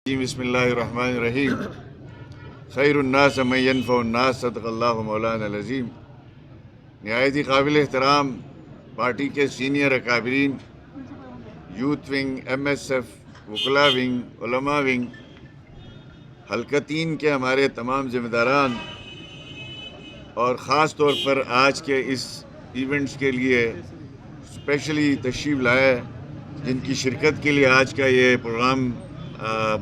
بسم اللہ الرحمن الرحیم خیر الناس من ينفع الناس صدق اللہ مولانا العظیم۔ نہایت ہی قابل احترام پارٹی کے سینئر اکابرین، youth wing, M S F, وکلا ونگ، علماء ونگ، حلقہ 3 کے ہمارے تمام ذمہ داران، اور خاص طور پر آج کے اس ایونٹس کے لیے اسپیشلی تشریف لائے، جن کی شرکت کے لیے آج کا یہ پروگرام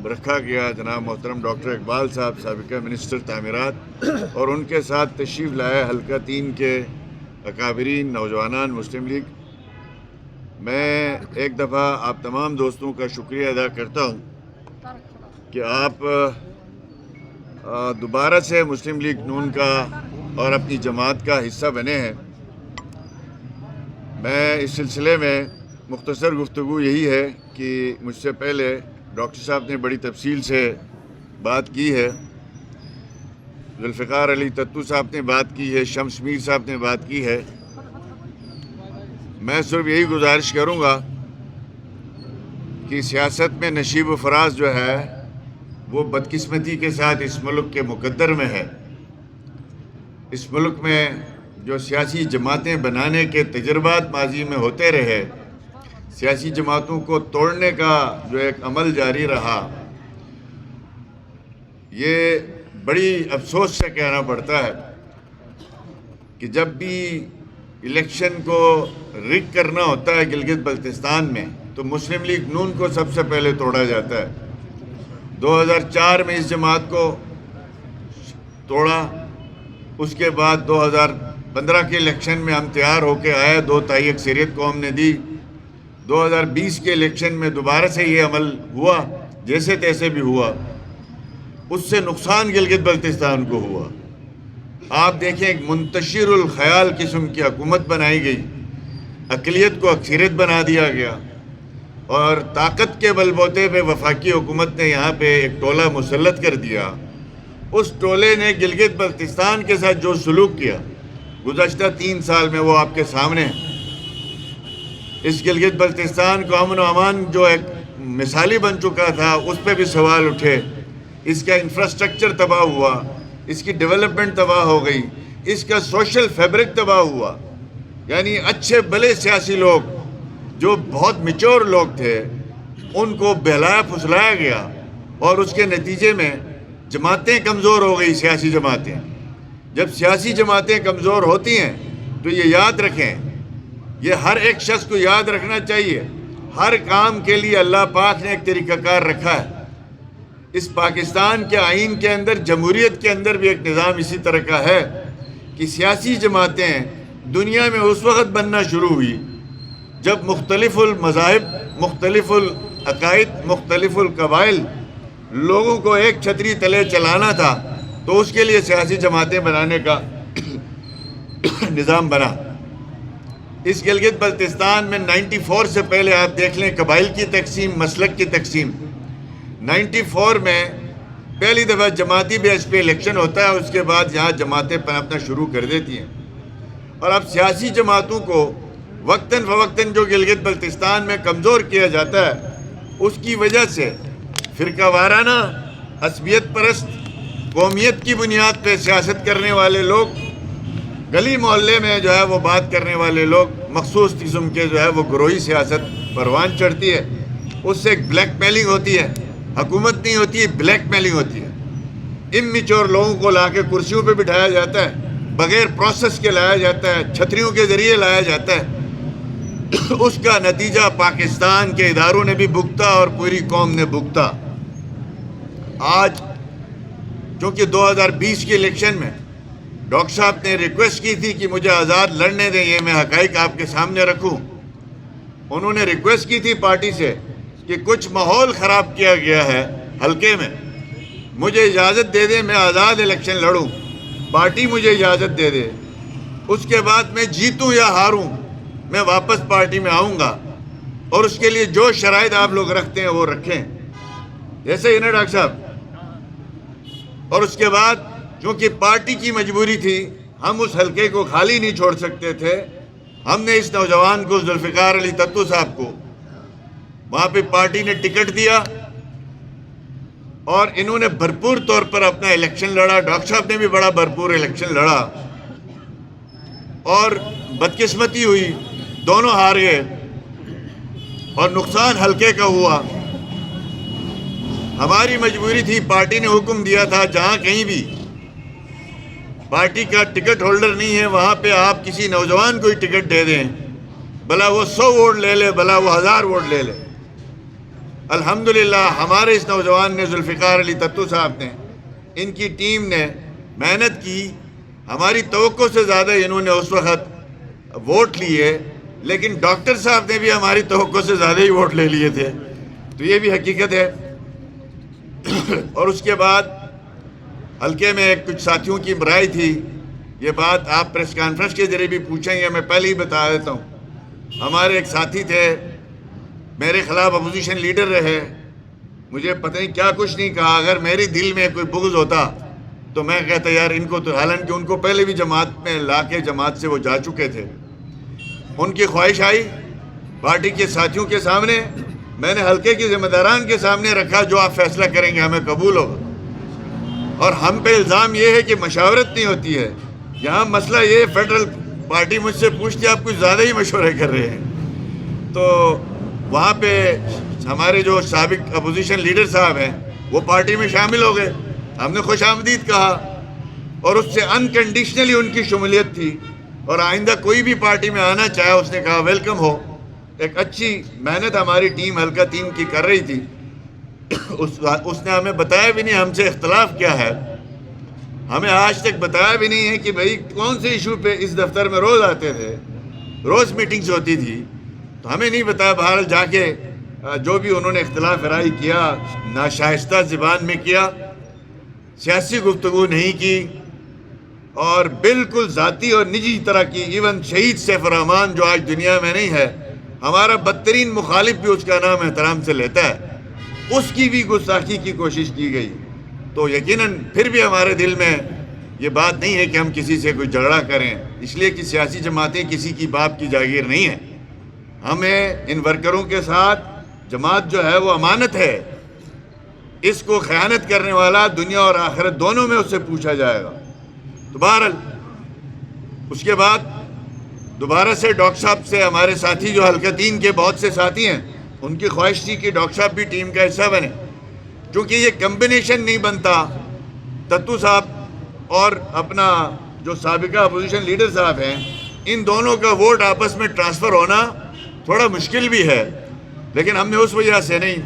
رکھا گیا، جناب محترم ڈاکٹر اقبال صاحب، سابقہ منسٹر تعمیرات، اور ان کے ساتھ تشریف لائے حلقہ 3 کے اکابرین، نوجوانان مسلم لیگ۔ میں ایک دفعہ آپ تمام دوستوں کا شکریہ ادا کرتا ہوں کہ آپ دوبارہ سے مسلم لیگ نون کا اور اپنی جماعت کا حصہ بنے ہیں۔ میں اس سلسلے میں مختصر گفتگو یہی ہے کہ مجھ سے پہلے ڈاکٹر صاحب نے بڑی تفصیل سے بات کی ہے، ذوالفقار علی تتو صاحب نے بات کی ہے، شمس میر صاحب نے بات کی ہے۔ میں صرف یہی گزارش کروں گا کہ سیاست میں نشیب و فراز جو ہے وہ بدقسمتی کے ساتھ اس ملک کے مقدر میں ہے۔ اس ملک میں جو سیاسی جماعتیں بنانے کے تجربات ماضی میں ہوتے رہے، سیاسی جماعتوں کو توڑنے کا جو ایک عمل جاری رہا، یہ بڑی افسوس سے کہنا پڑتا ہے کہ جب بھی الیکشن کو رگ کرنا ہوتا ہے گلگت بلتستان میں، تو مسلم لیگ نون کو سب سے پہلے توڑا جاتا ہے۔ 2004 میں اس جماعت کو توڑا، اس کے بعد 2015 کے الیکشن میں ہم تیار ہو کے آئے، 2/3 اکثریت کو ہم نے دی۔ 2020 کے الیکشن میں دوبارہ سے یہ عمل ہوا، جیسے تیسے بھی ہوا، اس سے نقصان گلگت بلتستان کو ہوا۔ آپ دیکھیں، ایک منتشر الخیال قسم کی حکومت بنائی گئی، اقلیت کو اکثریت بنا دیا گیا، اور طاقت کے بل بوتے پہ وفاقی حکومت نے یہاں پہ ایک ٹولہ مسلط کر دیا۔ اس ٹولے نے گلگت بلتستان کے ساتھ جو سلوک کیا گزشتہ 3 سال میں، وہ آپ کے سامنے ہے۔ اس گلگت بلتستان کو امن و امان جو ایک مثالی بن چکا تھا، اس پہ بھی سوال اٹھے۔ اس کا انفراسٹرکچر تباہ ہوا، اس کی ڈیولپمنٹ تباہ ہو گئی، اس کا سوشل فیبرک تباہ ہوا۔ یعنی اچھے بھلے سیاسی لوگ جو بہت میچور لوگ تھے، ان کو بہلایا پھسلایا گیا، اور اس کے نتیجے میں جماعتیں کمزور ہو گئی۔ سیاسی جماعتیں، جب سیاسی جماعتیں کمزور ہوتی ہیں تو یہ یاد رکھیں، یہ ہر ایک شخص کو یاد رکھنا چاہیے، ہر کام کے لیے اللہ پاک نے ایک طریقہ کار رکھا ہے۔ اس پاکستان کے آئین کے اندر، جمہوریت کے اندر بھی ایک نظام اسی طرح کا ہے کہ سیاسی جماعتیں دنیا میں اس وقت بننا شروع ہوئی جب مختلف المذاہب، مختلف العقائد، مختلف القبائل لوگوں کو ایک چھتری تلے چلانا تھا، تو اس کے لیے سیاسی جماعتیں بنانے کا نظام بنا۔ اس گلگت بلتستان میں 94 سے پہلے آپ دیکھ لیں، قبائل کی تقسیم، مسلک کی تقسیم۔ 94 میں پہلی دفعہ جماعتی بیس پہ الیکشن ہوتا ہے، اس کے بعد یہاں جماعتیں پنپنا شروع کر دیتی ہیں، اور اب سیاسی جماعتوں کو وقتاً فوقتاً جو گلگت بلتستان میں کمزور کیا جاتا ہے، اس کی وجہ سے فرقہ وارانہ، عصبیت پرست، قومیت کی بنیاد پہ سیاست کرنے والے لوگ، گلی محلے میں جو ہے وہ بات کرنے والے لوگ، مخصوص قسم کے جو ہے وہ گروہی سیاست پروان چڑھتی ہے۔ اس سے ایک بلیک میلنگ ہوتی ہے، حکومت نہیں ہوتی ہے، بلیک میلنگ ہوتی ہے۔ اممیچور لوگوں کو لا کے کرسیوں پہ بٹھایا جاتا ہے، بغیر پروسیس کے لایا جاتا ہے، چھتریوں کے ذریعے لایا جاتا ہے۔ اس کا نتیجہ پاکستان کے اداروں نے بھی بھگتا اور پوری قوم نے بھگتا۔ آج چونکہ 2020 کے الیکشن میں ڈاکٹر صاحب نے ریکویسٹ کی تھی کہ مجھے آزاد لڑنے دیں، یہ میں حقائق آپ کے سامنے رکھوں۔ انہوں نے ریکویسٹ کی تھی پارٹی سے کہ کچھ ماحول خراب کیا گیا ہے حلقے میں، مجھے اجازت دے دیں، میں آزاد الیکشن لڑوں، پارٹی مجھے اجازت دے دے، اس کے بعد میں جیتوں یا ہاروں میں واپس پارٹی میں آؤں گا، اور اس کے لیے جو شرائط آپ لوگ رکھتے ہیں وہ رکھیں، جیسے ہی نا ڈاکٹر صاحب۔ اور اس کے بعد چونکہ پارٹی کی مجبوری تھی، ہم اس حلقے کو خالی نہیں چھوڑ سکتے تھے، ہم نے اس نوجوان کو، ذوالفقار علی تتو صاحب کو، وہاں پہ پارٹی نے ٹکٹ دیا، اور انہوں نے بھرپور طور پر اپنا الیکشن لڑا. ڈاکٹر صاحب نے بھی بڑا بھرپور الیکشن لڑا اور بدقسمتی ہوئی, دونوں ہار گئے اور نقصان حلقے کا ہوا. ہماری مجبوری تھی, پارٹی نے حکم دیا تھا جہاں کہیں بھی پارٹی کا ٹکٹ ہولڈر نہیں ہے وہاں پہ آپ کسی نوجوان کو ہی ٹکٹ دے دیں, بھلا وہ 100 ووٹ لے لے, بھلا وہ 1000 ووٹ لے لے. الحمدللہ ہمارے اس نوجوان نے, ذوالفقار علی تتو صاحب نے, ان کی ٹیم نے محنت کی. ہماری توقع سے زیادہ انہوں نے اس وقت ووٹ لیے, لیکن ڈاکٹر صاحب نے بھی ہماری توقع سے زیادہ ہی ووٹ لے لیے تھے. تو یہ بھی حقیقت ہے. اور اس کے بعد حلقے میں کچھ ساتھیوں کی رائے تھی. یہ بات آپ پریس کانفرنس کے ذریعے بھی پوچھیں گے, میں پہلے ہی بتا دیتا ہوں. ہمارے ایک ساتھی تھے, میرے خلاف اپوزیشن لیڈر رہے, مجھے پتہ نہیں کیا کچھ نہیں کہا. اگر میرے دل میں کوئی بغض ہوتا تو میں کہتا یار ان کو تو, حالانکہ ان کو پہلے بھی جماعت میں لا کے جماعت سے وہ جا چکے تھے. ان کی خواہش آئی پارٹی کے ساتھیوں کے سامنے, میں نے حلقے کے ذمہ داران کے سامنے رکھا, جو آپ فیصلہ کریں گے ہمیں قبول ہوگا. اور ہم پہ الزام یہ ہے کہ مشاورت نہیں ہوتی ہے. یہاں مسئلہ یہ, فیڈرل پارٹی مجھ سے پوچھتی آپ کچھ زیادہ ہی مشورے کر رہے ہیں. تو وہاں پہ ہمارے جو سابق اپوزیشن لیڈر صاحب ہیں وہ پارٹی میں شامل ہو گئے. ہم نے خوش آمدید کہا اور اس سے انکنڈیشنلی ان کی شمولیت تھی, اور آئندہ کوئی بھی پارٹی میں آنا چاہے اس نے کہا ویلکم ہو. ایک اچھی محنت ہماری ٹیم حلقہ 3 کی کر رہی تھی. اس نے ہمیں بتایا بھی نہیں ہم سے اختلاف کیا ہے, ہمیں آج تک بتایا بھی نہیں ہے کہ بھئی کون سے ایشو پہ اس دفتر میں روز آتے تھے, روز میٹنگز ہوتی تھی, تو ہمیں نہیں بتایا. بہرحال جا کے جو بھی انہوں نے اختلاف رائے کیا, ناشائستہ زبان میں کیا, سیاسی گفتگو نہیں کی, اور بالکل ذاتی اور نجی طرح کی. ایون شہید سیف الرحمان جو آج دنیا میں نہیں ہے, ہمارا بدترین مخالف بھی اس کا نام احترام سے لیتا ہے, اس کی بھی گستاخی کی کوشش کی گئی. تو یقیناً پھر بھی ہمارے دل میں یہ بات نہیں ہے کہ ہم کسی سے کوئی جھگڑا کریں, اس لیے کہ سیاسی جماعتیں کسی کی باپ کی جاگیر نہیں ہیں. ہمیں ان ورکروں کے ساتھ, جماعت جو ہے وہ امانت ہے, اس کو خیانت کرنے والا دنیا اور آخرت دونوں میں اس سے پوچھا جائے گا. تو بہرحال اس کے بعد دوبارہ سے ڈاکٹر صاحب سے, ہمارے ساتھی جو حلقہ 3 کے بہت سے ساتھی ہیں, ان کی خواہش تھی کہ ڈاکٹر صاحب بھی ٹیم کا حصہ بنے, کیونکہ یہ کمبینیشن نہیں بنتا. تتو صاحب اور اپنا جو سابقہ اپوزیشن لیڈر صاحب ہیں, ان دونوں کا ووٹ آپس میں ٹرانسفر ہونا تھوڑا مشکل بھی ہے, لیکن ہم نے اس وجہ سے نہیں.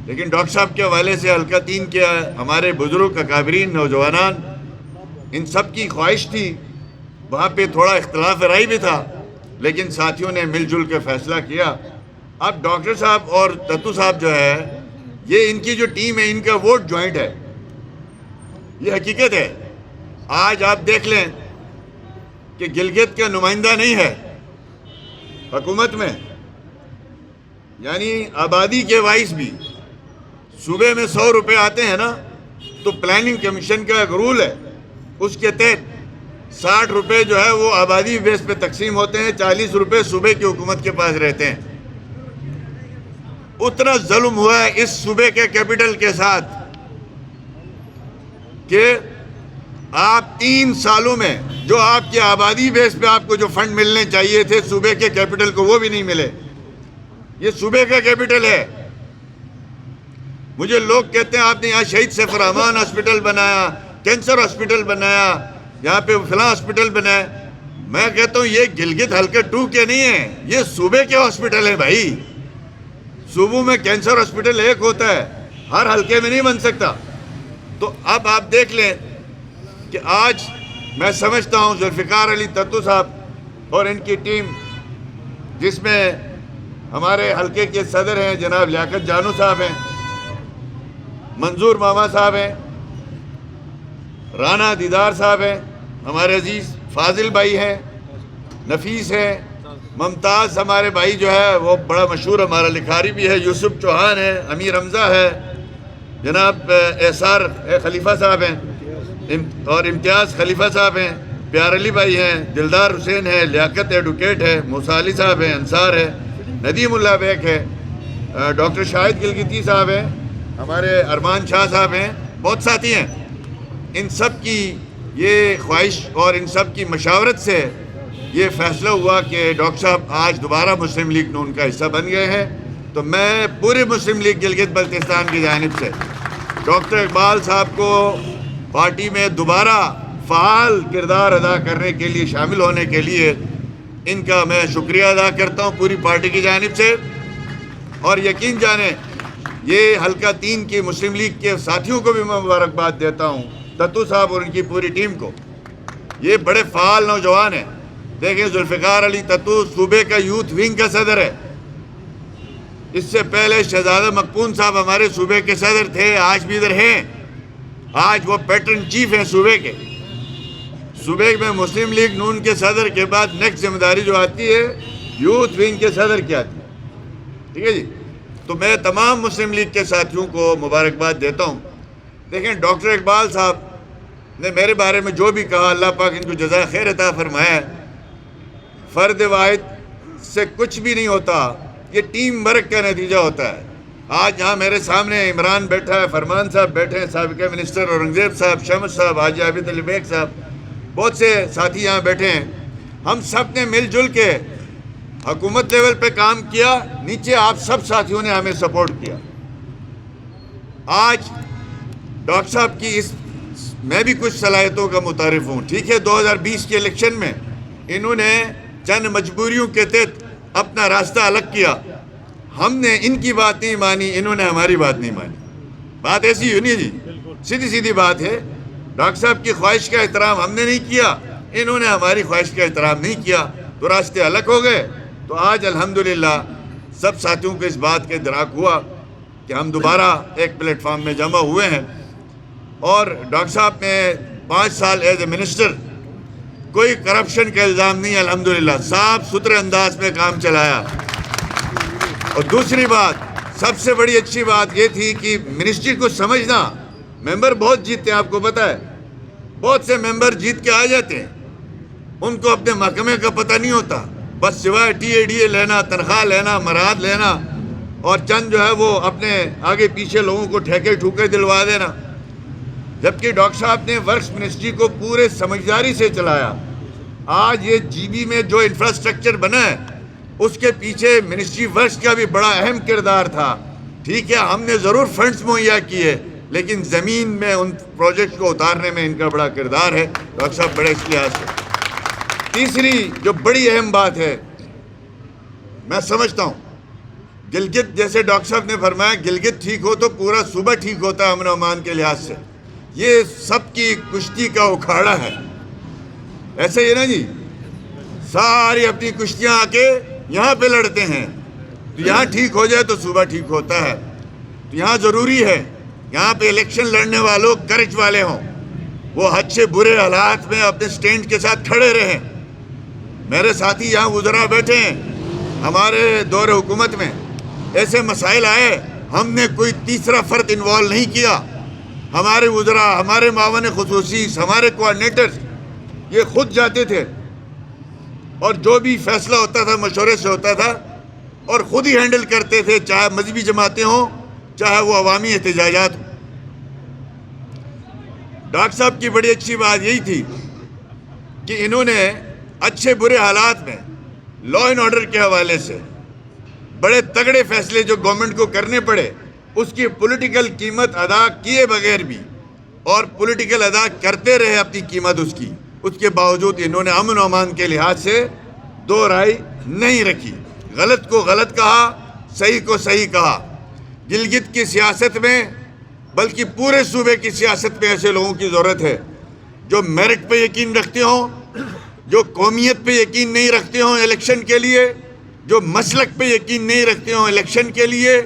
لیکن ڈاکٹر صاحب کے حوالے سے حلقہ 3 کے ہمارے بزرگ, اکابرین, نوجوانان, ان سب کی خواہش تھی. وہاں پہ تھوڑا اختلاف رائے بھی تھا, لیکن ساتھیوں نے مل جل کے فیصلہ کیا. اب ڈاکٹر صاحب اور تتو صاحب جو ہے, یہ ان کی جو ٹیم ہے, ان کا ووٹ جوائنٹ ہے, یہ حقیقت ہے. آج آپ دیکھ لیں کہ گلگت کا نمائندہ نہیں ہے حکومت میں, یعنی آبادی کے وائس بھی. صوبے میں 100 روپے آتے ہیں نا, تو پلاننگ کمیشن کا ایک رول ہے, اس کے تحت 60 روپے جو ہے وہ آبادی بیس پہ تقسیم ہوتے ہیں, 40 روپے صوبے کی حکومت کے پاس رہتے ہیں. اتنا ظلم ہوا ہے اس صوبے کے کیپٹل کے ساتھ کہ آپ 3 سالوں میں جو آپ کی آبادی بیس پہ آپ کو جو فنڈ ملنے چاہیے تھے صوبے کے کیپٹل کو, وہ بھی نہیں ملے. یہ صوبے کا کیپٹل ہے. مجھے لوگ کہتے ہیں آپ نے یہاں شہید سیف الرحمان ہاسپٹل بنایا, کینسر ہاسپٹل بنایا, یہاں پہ فلاں ہاسپٹل بنایا. میں کہتا ہوں یہ گلگت حلقہ 2 کے نہیں ہیں, یہ صوبے کے ہاسپٹل ہیں بھائی. صوبوں میں کینسر ہاسپٹل ایک ہوتا ہے, ہر حلقے میں نہیں بن سکتا. تو اب آپ دیکھ لیں کہ آج میں سمجھتا ہوں ذوالفقار علی تتو صاحب اور ان کی ٹیم, جس میں ہمارے حلقے کے صدر ہیں جناب لیاقت جانو صاحب ہیں, منظور ماما صاحب ہیں, رانا دیدار صاحب ہیں, ہمارے عزیز فاضل بھائی ہیں, نفیس ہیں, ممتاز ہمارے بھائی جو ہے وہ بڑا مشہور ہمارا لکھاری بھی ہے, یوسف چوہان ہے, امیر حمزہ ہے, جناب احسار خلیفہ صاحب ہیں, اور امتیاز خلیفہ صاحب ہیں, پیار علی بھائی ہیں, دلدار حسین ہے, لیاقت ایڈوکیٹ ہے, موسیٰ علی صاحب ہیں, انصار ہے, ندیم اللہ بیگ ہے, ڈاکٹر شاہد گلگتی صاحب ہیں, ہمارے ارمان شاہ صاحب ہیں، بہت ساتھی ہیں، ان سب کی یہ خواہش اور ان سب کی مشاورت سے یہ فیصلہ ہوا کہ ڈاکٹر صاحب آج دوبارہ مسلم لیگ نون کا حصہ بن گئے ہیں. تو میں پورے مسلم لیگ گلگت بلتستان کی جانب سے ڈاکٹر اقبال صاحب کو پارٹی میں دوبارہ فعال کردار ادا کرنے کے لیے، شامل ہونے کے لیے ان کا میں شکریہ ادا کرتا ہوں پوری پارٹی کی جانب سے. اور یقین جانیں یہ حلقہ 3 کی مسلم لیگ کے ساتھیوں کو بھی میں مبارکباد دیتا ہوں، تتو صاحب اور ان کی پوری ٹیم کو. یہ بڑے فعال نوجوان ہیں. دیکھیں ذوالفقار علی تتو صوبے کا یوتھ ونگ کا صدر ہے. اس سے پہلے شہزادہ مقپون صاحب ہمارے صوبے کے صدر تھے، آج بھی ادھر ہیں. آج وہ پیٹرن چیف ہیں صوبے کے. صوبے میں مسلم لیگ نون کے صدر کے بعد نیکسٹ ذمہ داری جو آتی ہے یوتھ ونگ کے صدر کی آتی ہے. ٹھیک ہے جی. تو میں تمام مسلم لیگ کے ساتھیوں کو مبارکباد دیتا ہوں. دیکھیں ڈاکٹر اقبال صاحب نے میرے بارے میں جو بھی کہا، اللہ پاک ان کو جزائے خیر عطا فرمایا. فرد واحد سے کچھ بھی نہیں ہوتا، یہ ٹیم ورک کا نتیجہ ہوتا ہے. آج یہاں میرے سامنے عمران بیٹھا ہے، فرمان صاحب بیٹھے ہیں، سابقہ منسٹر اورنگزیب صاحب، شمس صاحب، حاجی عابد علی بیگ صاحب، بہت سے ساتھی یہاں بیٹھے ہیں. ہم سب نے مل جل کے حکومت لیول پہ کام کیا، نیچے آپ سب ساتھیوں نے ہمیں سپورٹ کیا. آج ڈاکٹر صاحب کی میں بھی کچھ صلاحیتوں کا متعارف ہوں. ٹھیک ہے، 2020 کے الیکشن میں انہوں نے چند مجبوریوں کے تحت اپنا راستہ الگ کیا. ہم نے ان کی بات نہیں مانی، انہوں نے ہماری بات نہیں مانی. بات ایسی ہی نہیں جی، سیدھی سیدھی بات ہے. ڈاکٹر صاحب کی خواہش کا احترام ہم نے نہیں کیا، انہوں نے ہماری خواہش کا احترام نہیں کیا، تو راستے الگ ہو گئے. تو آج الحمدللہ سب ساتھیوں کو اس بات کا ادراک ہوا کہ ہم دوبارہ ایک پلیٹ فارم میں جمع ہوئے ہیں. اور ڈاکٹر صاحب نے 5 سال ایز اے منسٹر کوئی کرپشن کا الزام نہیں، الحمدللہ صاف ستھرے انداز میں کام چلایا. اور دوسری بات، سب سے بڑی اچھی بات یہ تھی کہ منسٹری کو سمجھنا. ممبر بہت جیتتے ہیں، آپ کو پتہ ہے، بہت سے ممبر جیت کے آ جاتے ہیں، ان کو اپنے محکمے کا پتہ نہیں ہوتا، بس سوائے ٹی اے ڈی اے لینا، تنخواہ لینا، مراد لینا، اور چند جو ہے وہ اپنے آگے پیچھے لوگوں کو ٹھیکے ٹھوکے دلوا دینا. جبکہ ڈاکٹر صاحب نے ورکس منسٹری کو پورے سمجھداری سے چلایا. آج یہ جی بی میں جو انفراسٹرکچر بنا ہے اس کے پیچھے منسٹری ورکس کا بھی بڑا اہم کردار تھا. ٹھیک ہے، ہم نے ضرور فنڈز مہیا کیے، لیکن زمین میں ان پروجیکٹ کو اتارنے میں ان کا بڑا کردار ہے. ڈاکٹر صاحب بڑے اس لحاظ سے. تیسری جو بڑی اہم بات ہے، میں سمجھتا ہوں گلگت، جیسے ڈاکٹر صاحب نے فرمایا گلگت ٹھیک ہو تو پورا صوبہ ٹھیک ہوتا ہے امن و امان کے لحاظ سے. یہ سب کی کشتی کا اکھاڑا ہے. ایسے ہی نا جی، ساری اپنی کشتیاں آ کے یہاں پہ لڑتے ہیں. تو یہاں ٹھیک ہو جائے تو صوبہ ٹھیک ہوتا ہے. تو یہاں ضروری ہے یہاں پہ الیکشن لڑنے والوں کرج والے ہوں، وہ حد سے برے حالات میں اپنے سٹینڈ کے ساتھ کھڑے رہیں. میرے ساتھی یہاں وزراء بیٹھے ہیں، ہمارے دور حکومت میں ایسے مسائل آئے، ہم نے کوئی تیسرا فرد انوالو نہیں کیا. ہمارے وزراء، ہمارے معاون خصوصی، ہمارے کوآرڈینیٹرز یہ خود جاتے تھے اور جو بھی فیصلہ ہوتا تھا مشورے سے ہوتا تھا اور خود ہی ہینڈل کرتے تھے، چاہے مذہبی جماعتیں ہوں چاہے وہ عوامی احتجاجات ہوں. ڈاکٹر صاحب کی بڑی اچھی بات یہی تھی کہ انہوں نے اچھے برے حالات میں لا اینڈ آرڈر کے حوالے سے بڑے تگڑے فیصلے جو گورنمنٹ کو کرنے پڑے، اس کی پولیٹیکل قیمت ادا کیے بغیر بھی، اور پولیٹیکل ادا کرتے رہے اپنی قیمت اس کے باوجود انہوں نے امن و امان کے لحاظ سے دو رائے نہیں رکھی. غلط کو غلط کہا، صحیح کو صحیح کہا. گلگت کی سیاست میں بلکہ پورے صوبے کی سیاست میں ایسے لوگوں کی ضرورت ہے جو میرٹ پہ یقین رکھتے ہوں، جو قومیت پہ یقین نہیں رکھتے ہوں الیکشن کے لیے، جو مسلک پہ یقین نہیں رکھتے ہوں الیکشن کے لیے،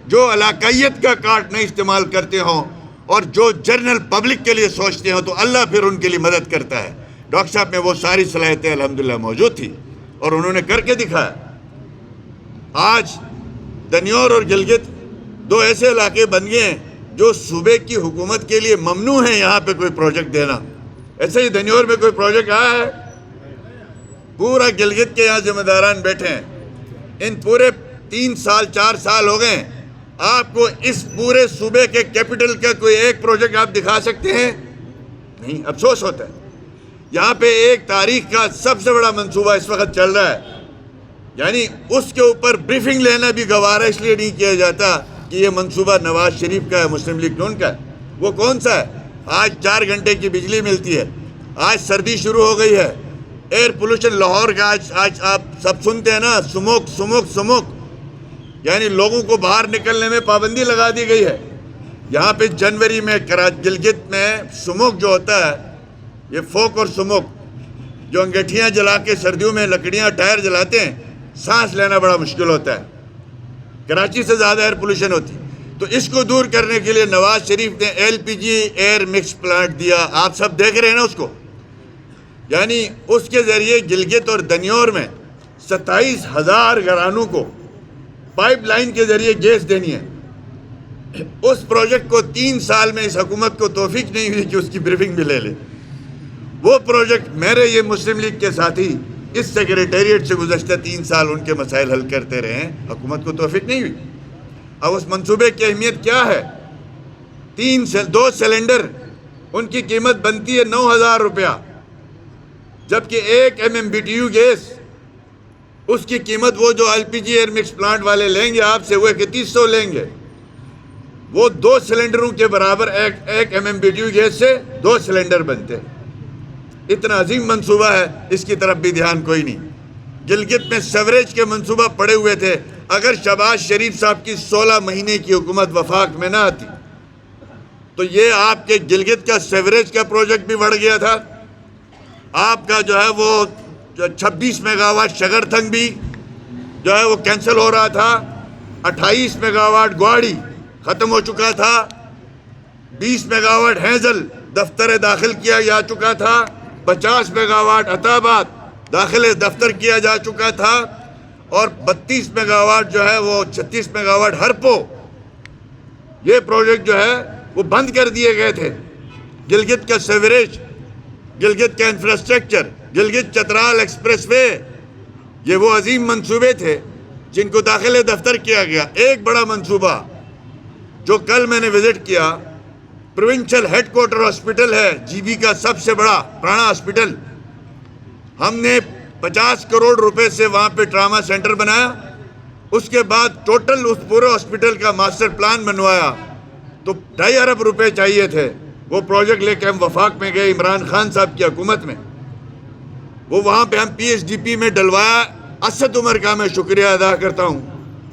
جو علاقائیت کا کارڈ نہیں استعمال کرتے ہوں، اور جو جنرل پبلک کے لیے سوچتے ہوں، تو اللہ پھر ان کے لیے مدد کرتا ہے. ڈاکٹر صاحب میں وہ ساری صلاحیتیں الحمدللہ موجود تھی اور انہوں نے کر کے دکھایا. آج دنیور اور گلگت دو ایسے علاقے بن گئے ہیں جو صوبے کی حکومت کے لیے ممنوع ہیں یہاں پہ کوئی پروجیکٹ دینا. ایسے ہی دنیور میں کوئی پروجیکٹ آیا ہے؟ پورا گلگت کے یہاں ذمہ داران بیٹھے ہیں. ان پورے 3 سال 4 سال ہو گئے آپ کو اس پورے صوبے کے کیپٹل کا کوئی ایک پروجیکٹ آپ دکھا سکتے ہیں؟ نہیں. افسوس ہوتا ہے. یہاں پہ ایک تاریخ کا سب سے بڑا منصوبہ اس وقت چل رہا ہے, یعنی اس کے اوپر بریفنگ لینا بھی گوارا اس لیے نہیں کیا جاتا کہ یہ منصوبہ نواز شریف کا ہے, مسلم لیگ نون کا ہے. وہ کون سا ہے؟ آج 4 گھنٹے کی بجلی ملتی ہے, آج سردی شروع ہو گئی ہے, ایئر پولوشن لاہور کا آج آپ سب سنتے ہیں نا, سموک, یعنی لوگوں کو باہر نکلنے میں پابندی لگا دی گئی ہے. یہاں پہ جنوری میں گلگت میں سموک جو ہوتا ہے, یہ فوک اور سموک جو انگیٹھیاں جلا کے سردیوں میں لکڑیاں ٹائر جلاتے ہیں, سانس لینا بڑا مشکل ہوتا ہے. کراچی سے زیادہ ایئر پولوشن ہوتی. تو اس کو دور کرنے کے لیے نواز شریف نے LPG ایئر مکس پلانٹ دیا. آپ سب دیکھ رہے ہیں نا اس کو, یعنی اس کے ذریعے گلگت اور دنیور میں 27,000 گھرانوں کو پائپ لائن کے ذریعے گیس دینی ہے. اس پروجیکٹ کو 3 سال میں اس حکومت کو توفیق نہیں ہوئی کہ اس کی بریفنگ بھی لے لے. وہ پروجیکٹ میرے یہ مسلم لیگ کے ساتھی اس سیکریٹریٹ سے گزشتہ 3 سال ان کے مسائل حل کرتے رہے ہیں, حکومت کو توفیق نہیں ہوئی. اب اس منصوبے کی اہمیت کیا ہے؟ 2 سلنڈر ان کی قیمت بنتی ہے 9,000 روپیہ, جبکہ 1 MMBTU گیس اس کی قیمت وہ جو LPG ایئر مکس پلانٹ والے لیں گے آپ سے وہ 3100 لیں گے. وہ 2 سلنڈروں کے برابر 1 MMBTU گیس سے 2 سلنڈر بنتے. اتنا عظیم منصوبہ ہے, اس کی طرف بھی دھیان کوئی نہیں. گلگت میں سیوریج کے منصوبہ پڑے ہوئے تھے. اگر شہباز شریف صاحب کی 16 مہینے کی حکومت وفاق میں نہ آتی تو یہ آپ کے گلگت کا سیوریج کا پروجیکٹ بھی بڑھ گیا تھا. آپ کا جو ہے وہ 26 میگا واٹ شگرتھنگ بھی جو ہے وہ کینسل ہو رہا تھا. 28 میگا واٹ گواڑی ختم ہو چکا تھا. 20 میگا واٹ ہینزل دفتر داخل کیا جا چکا تھا. 50 میگا واٹ عطا آباد داخل دفتر کیا جا چکا تھا. اور 32 میگا واٹ جو ہے وہ 36 میگا واٹ ہرپو, یہ پروجیکٹ جو ہے وہ بند کر دیے گئے تھے. گلگت کا سیوریج, گلگت کا infrastructure, Gilgit Chitral express way, یہ وہ عظیم منصوبے تھے جن کو داخل دفتر کیا گیا. ایک بڑا منصوبہ جو کل میں نے وزٹ کیا, پروونشل ہیڈ کوارٹر ہاسپٹل ہے GB کا سب سے بڑا پرانا ہاسپٹل. ہم نے 50 کروڑ روپے سے وہاں پہ ٹراما سینٹر بنایا. اس کے بعد ٹوٹل اس پورے ہاسپٹل کا ماسٹر پلان بنوایا تو 2.5 ارب روپے چاہیے تھے. وہ پروجیکٹ لے کے ہم وفاق میں گئے عمران خان صاحب کی حکومت میں. وہ وہاں پہ ہم PSDP میں ڈلوایا. اسد عمر کا میں شکریہ ادا کرتا ہوں,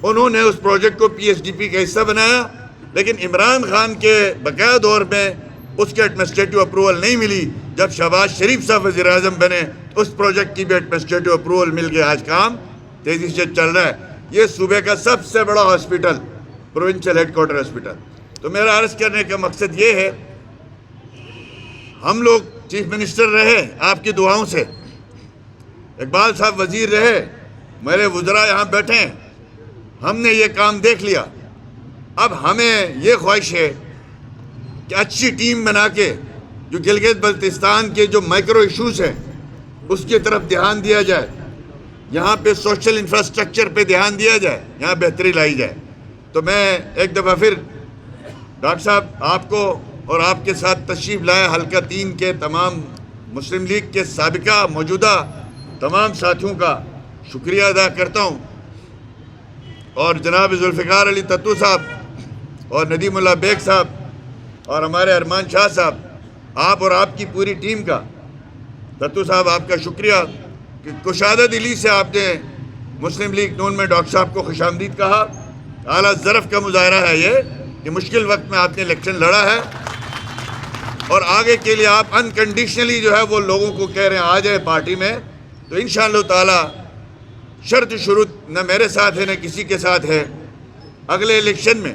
انہوں نے اس پروجیکٹ کو PSDP کا حصہ بنایا. لیکن عمران خان کے بقایا دور میں اس کے ایڈمنسٹریٹو اپروول نہیں ملی. جب شہباز شریف صاحب وزیر اعظم بنے اس پروجیکٹ کی بھی ایڈمنسٹریٹو اپروول مل گیا. آج کام تیزی سے چل رہا ہے. یہ صوبے کا سب سے بڑا hospital, provincial headquarter hospital. تو میرا عرض کرنے کا مقصد یہ ہے, ہم لوگ چیف منسٹر رہے آپ کی دعاؤں سے, اقبال صاحب وزیر رہے, میرے وزراء یہاں بیٹھے ہیں, ہم نے یہ کام دیکھ لیا. اب ہمیں یہ خواہش ہے کہ اچھی ٹیم بنا کے جو گلگت بلتستان کے جو مائکرو ایشوز ہیں اس کی طرف دھیان دیا جائے. یہاں پہ سوشل انفراسٹرکچر پہ دھیان دیا جائے, یہاں بہتری لائی جائے. تو میں ایک دفعہ پھر ڈاکٹر صاحب آپ کو اور آپ کے ساتھ تشریف لائے حلقہ 3 کے تمام مسلم لیگ کے سابقہ موجودہ تمام ساتھیوں کا شکریہ ادا کرتا ہوں. اور جناب ذوالفقار علی تتو صاحب اور ندیم اللہ بیگ صاحب اور ہمارے ارمان شاہ صاحب, آپ اور آپ کی پوری ٹیم کا, تتو صاحب آپ کا شکریہ کہ کشادہ دلی سے آپ نے مسلم لیگ نون میں ڈاکٹر صاحب کو خوش آمدید کہا. اعلیٰ ظرف کا مظاہرہ ہے یہ کہ مشکل وقت میں آپ نے الیکشن لڑا ہے اور آگے کے لیے آپ انکنڈیشنلی جو ہے وہ لوگوں کو کہہ رہے ہیں آ جائے پارٹی میں. تو انشاءاللہ تعالی شرط شروط نہ میرے ساتھ ہے نہ کسی کے ساتھ ہے. اگلے الیکشن میں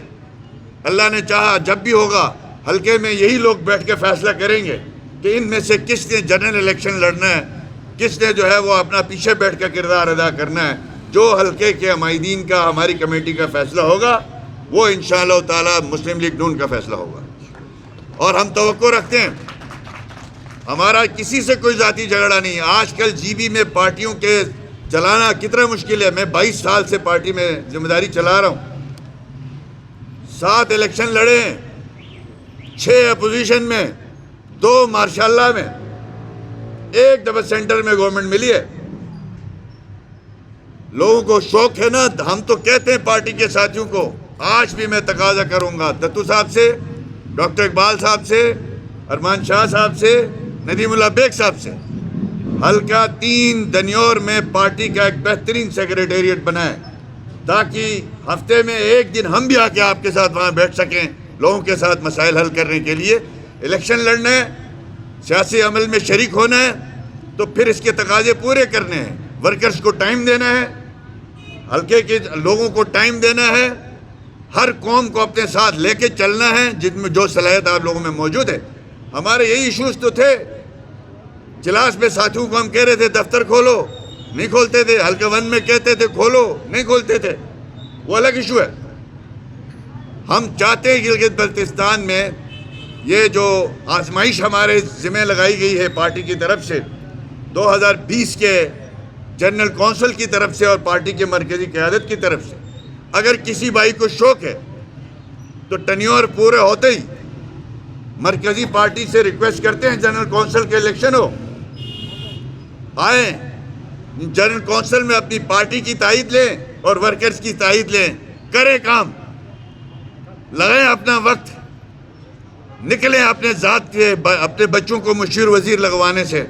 اللہ نے چاہا جب بھی ہوگا حلقے میں یہی لوگ بیٹھ کے فیصلہ کریں گے کہ ان میں سے کس نے جنرل الیکشن لڑنا ہے, کس نے جو ہے وہ اپنا پیچھے بیٹھ کر کردار ادا کرنا ہے. جو حلقے کے عمائدین کا ہماری کمیٹی کا فیصلہ ہوگا وہ انشاءاللہ تعالی مسلم لیگ نون کا فیصلہ ہوگا. اور ہم توقع رکھتے ہیں, ہمارا کسی سے کوئی ذاتی جھگڑا نہیں. آج کل GB میں پارٹیوں کے چلانا کتنا مشکل ہے. میں 22 سال سے پارٹی میں ذمہ داری چلا رہا ہوں. 7 الیکشن لڑے ہیں، 6 اپوزیشن میں، 2 ماشاء اللہ میں، 1 دفعہ سینٹر میں گورنمنٹ ملی ہے۔ لوگوں کو شوق ہے نا، ہم تو کہتے ہیں پارٹی کے ساتھیوں کو، آج بھی میں تقاضا کروں گا دتو صاحب سے، ڈاکٹر اقبال صاحب سے، ارمان شاہ صاحب سے، ندیم اللہ بیگ صاحب سے، حلقہ 3 دنیور میں پارٹی کا ایک بہترین سیکریٹریٹ بنائیں، تاکہ ہفتے میں 1 دن ہم بھی آ کے آپ کے ساتھ وہاں بیٹھ سکیں، لوگوں کے ساتھ مسائل حل کرنے کے لیے۔ الیکشن لڑنا ہے، سیاسی عمل میں شریک ہونا ہے، تو پھر اس کے تقاضے پورے کرنے ہیں، ورکرز کو ٹائم دینا ہے، حلقے کے لوگوں کو ٹائم دینا ہے، ہر قوم کو اپنے ساتھ لے کے چلنا ہے، جن میں جو صلاحیت آپ لوگوں میں موجود ہے۔ ہمارے یہی ایشوز تو تھے، جلاس میں ساتھیوں کو ہم کہہ رہے تھے دفتر کھولو، نہیں کھولتے تھے، حلقہ 1 میں کہتے تھے کھولو، نہیں کھولتے تھے، وہ الگ ایشو ہے۔ ہم چاہتے ہیں گلگت بلتستان میں یہ جو آزمائش ہمارے ذمہ لگائی گئی ہے پارٹی کی طرف سے، 2020 کے جنرل کونسل کی طرف سے اور پارٹی کے مرکزی قیادت کی طرف سے، اگر کسی بھائی کو شوق ہے تو ٹنیور پورے ہوتے ہی مرکزی پارٹی سے ریکویسٹ کرتے ہیں جنرل کونسل کے الیکشن ہو، آئیں جنرل کونسل میں اپنی پارٹی کی تائید لیں اور ورکرز کی تائید لیں، کریں کام، لگائیں اپنا وقت، نکلیں اپنے ذات کے اپنے بچوں کو مشیر وزیر لگوانے سے،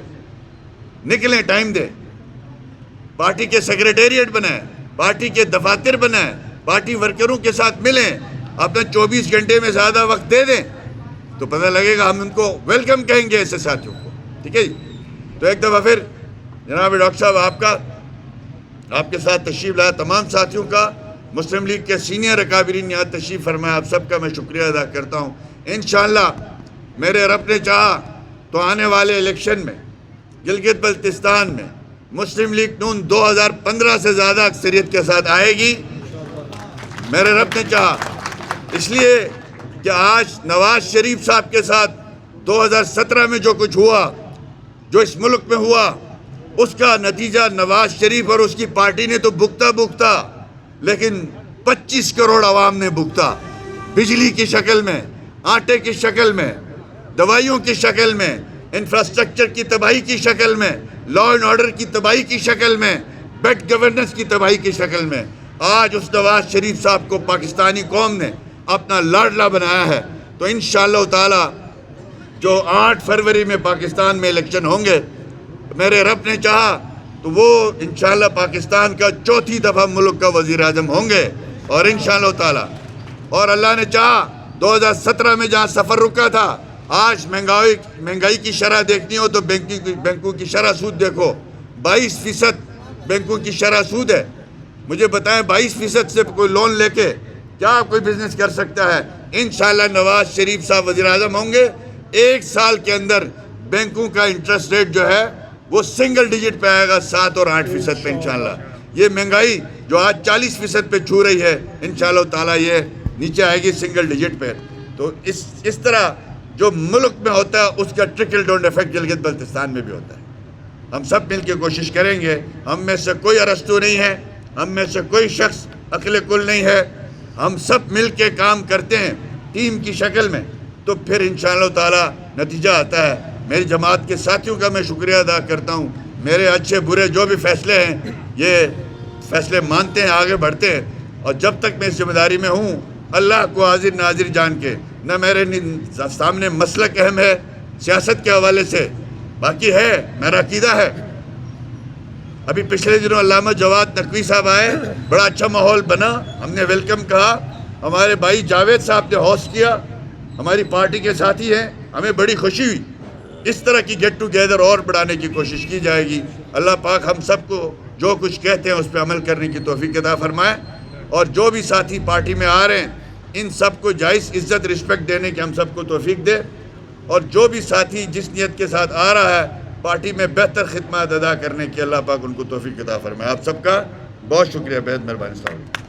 نکلیں، ٹائم دیں، پارٹی کے سیکریٹریٹ بنائیں، پارٹی کے دفاتر بنائیں، پارٹی ورکروں کے ساتھ ملیں، اپنا 24 گھنٹے میں زیادہ وقت دے دیں تو پتہ لگے گا، ہم ان کو ویلکم کہیں گے ایسے ساتھیوں کو، ٹھیک ہے جی۔ تو ایک دفعہ پھر جناب ڈاکٹر صاحب آپ کے ساتھ تشریف لایا تمام ساتھیوں کا، مسلم لیگ کے سینئر اکابرین یہاں تشریف فرمایا، آپ سب کا میں شکریہ ادا کرتا ہوں۔ انشاءاللہ میرے رب نے چاہا تو آنے والے الیکشن میں گلگت بلتستان میں مسلم لیگ نون 2015 سے زیادہ اکثریت کے ساتھ آئے گی، میرے رب نے چاہا، اس لیے کہ آج نواز شریف صاحب کے ساتھ 2017 میں جو کچھ ہوا، جو اس ملک میں ہوا، اس کا نتیجہ نواز شریف اور اس کی پارٹی نے تو بھگتا لیکن 25 کروڑ عوام نے بھگتا، بجلی کی شکل میں، آٹے کی شکل میں، دوائیوں کی شکل میں، انفراسٹرکچر کی تباہی کی شکل میں، لا اینڈ آرڈر کی تباہی کی شکل میں، بیڈ گورننس کی تباہی کی شکل میں۔ آج اس نواز شریف صاحب کو پاکستانی قوم نے اپنا لاڈلا بنایا ہے، تو انشاءاللہ تعالی جو 8 فروری میں پاکستان میں الیکشن ہوں گے، میرے رب نے چاہا تو وہ انشاءاللہ پاکستان کا 4تھی دفعہ ملک کا وزیر اعظم ہوں گے، اور انشاءاللہ تعالی، اور اللہ نے چاہا 2017 میں جہاں سفر رکا تھا، آج مہنگائی کی شرح دیکھنی ہو تو بینکوں کی شرح سود دیکھو، 22% بینکوں کی شرح سود ہے۔ مجھے بتائیں 22% سے کوئی لون لے کے کیا کوئی بزنس کر سکتا ہے؟ انشاءاللہ نواز شریف صاحب وزیر اعظم ہوں گے، 1 سال کے اندر بینکوں کا انٹرسٹ ریٹ جو ہے وہ سنگل ڈیجٹ پہ آئے گا، 7 اور 8% پہ انشاءاللہ۔ یہ مہنگائی جو آج 40% پہ چھو رہی ہے، انشاءاللہ تعالیٰ یہ نیچے آئے گی سنگل ڈیجٹ پہ۔ تو اس طرح جو ملک میں ہوتا ہے اس کا trickle down effect Gilgit Baltistan میں بھی ہوتا ہے۔ ہم سب مل کے کوشش کریں گے، ہم میں سے کوئی ارسطو نہیں ہے، ہم میں سے کوئی شخص عقل کل نہیں ہے، ہم سب مل کے کام کرتے ہیں ٹیم کی شکل میں، تو پھر انشاءاللہ تعالیٰ نتیجہ آتا ہے۔ میری جماعت کے ساتھیوں کا میں شکریہ ادا کرتا ہوں، میرے اچھے برے جو بھی فیصلے ہیں یہ فیصلے مانتے ہیں، آگے بڑھتے ہیں، اور جب تک میں اس ذمہ داری میں ہوں، اللہ کو حاضر ناظر جان کے، نہ میرے سامنے مسلک اہم ہے سیاست کے حوالے سے، باقی ہے میرا عقیدہ ہے۔ ابھی پچھلے دنوں علامہ جواد نقوی صاحب آئے، بڑا اچھا ماحول بنا، ہم نے ویلکم کہا، ہمارے بھائی جاوید صاحب نے ہوسٹ کیا، ہماری پارٹی کے ساتھی ہیں، ہمیں بڑی خوشی ہوئی۔ اس طرح کی گیٹ ٹوگیدر اور بڑھانے کی کوشش کی جائے گی۔ اللہ پاک ہم سب کو جو کچھ کہتے ہیں اس پہ عمل کرنے کی توفیق عطا فرمائے، اور جو بھی ساتھی پارٹی میں آ رہے ہیں ان سب کو جائز عزت رسپیکٹ دینے کی ہم سب کو توفیق دے، اور جو بھی ساتھی جس نیت کے ساتھ آ رہا ہے پارٹی میں بہتر خدمات ادا کرنے کی اللہ پاک ان کو توفیق عطا فرمائے۔ آپ سب کا بہت شکریہ، بہت مہربانی۔